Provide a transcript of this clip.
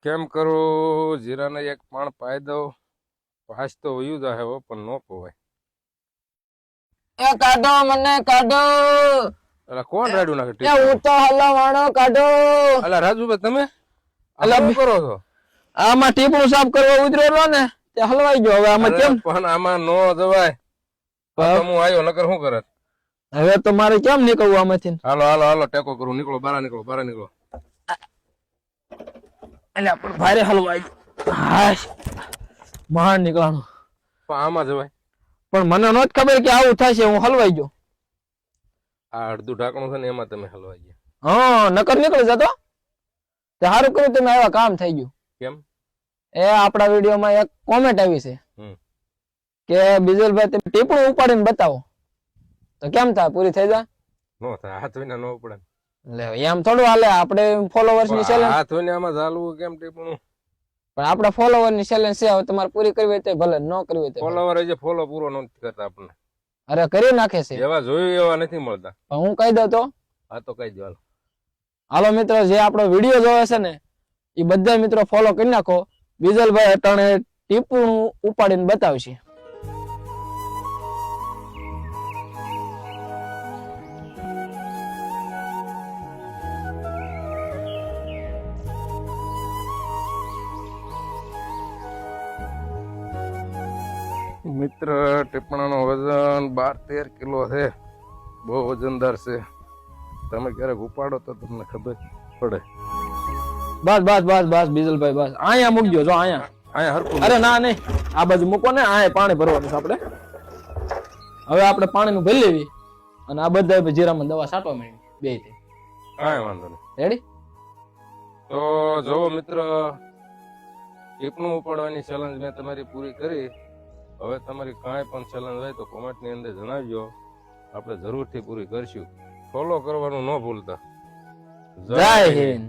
કેમ કરો જીરાને એક પાણ પાઈ દો પાસ તો વયું જાહે હો પણ નો પોવાય. એ કાઢો મને કાઢો. અલા કોણ રાડ્યું નાખે એ ટીપું? હું તો હલવાણો કાઢો. અલા રાજુભાઈ તમે અલા શું કરો છો? આમાં ટીપણું સાફ કરવા ઉતરેલો ને તે હલવાઈ ગયો. હવે આમાં અરે કેમ પણ આમાં નો જવાય. આ તો હું આવ્યો નકર શું કરે? હવે તો મારે કેમ નીકળવું આમાંથી? હાલો હાલો હાલો ટેકો કરું, નીકળો બહાર નીકળો બહાર નીકળો. એટલે આપણે ભારે હલવાઈ ગયો. હાશ મહાન નીકળવાનું. પણ આમાં જવાય. પણ મને નહોતી ખબર કે આવું થશે. હું હલવાઈ ગયો. આ અડધું ઢાંકણું છે ને એમાં તમે હલવાઈ ગયા. હા નકર નીકળી જતો. તે સારું કર્યું તમે આવ્યા, કામ થઈ ગયું. કેમ? એ આપણા વિડીયોમાં એક કોમેન્ટ આવી છે કે બિજલભાઈ તમે ટીપણું ઉપાડીને બતાવો તો કેમ થાય, પૂરી થઈ જાય? નો થાય, હાથ વિના નો પડે. લે એમ થોડું હાલે. આપણે ફોલોવર્સ ની ચેલેન્જ, હાથ વિના આમાં ચાલવું કેમ ટીપણું? પણ આપણા ફોલોવર ની ચેલેન્જ છે. હવે તમારે પૂરી કરવી હોય તો ભલે, ન કરવી હોય તો ભલે. ફોલોવર જે ફોલો પૂરો નથી કરતા આપણને. અરે કરી નાખે છે. જેવા જોયું એવા નથી મળતા. પણ હું કહી દઉં તો આ તો કઈ દો હાલો. હાલો મિત્રો, જે આપણો વિડીયો જોવે છે ને એ બધા મિત્રો ફોલો કરી નાખો. બિજલભાઈ અટાણે ટીપણું ઉપાડીને બતાવશે. મિત્ર ટીપણાનો વજન 12-13 કિલો છે. બહુ વજનદાર છે. તમે ક્યારેક ઉપાડો તો તમને ખબર પડે. બસ બસ બસ બસ બિજલભાઈ બસ અહીંયા મૂકજો. જો અહીંયા. અહીંયા હરખું. અરે ના નહીં, આ બાજુ મૂકો ને. આ પાણી ભરવાનું છે આપણે. હવે આપણે પાણીનું ભરી લેવી અને આ બધા જીરામાં દવા છાંટવા માંડી બે થી. કાંઈ વાંધો નહીં. રેડી? તો જો મિત્ર, ટીપણું ઉપાડવાની ચેલેન્જ મેં તમારી પૂરી કરી. હવે તમારી કાંઈ પણ ચેલેન્જ હોય તો કોમેન્ટની અંદર જણાવજો. આપણે જરૂરથી પૂરી કરશું. ફોલો કરવાનું ન ભૂલતા. જય હિન્દ.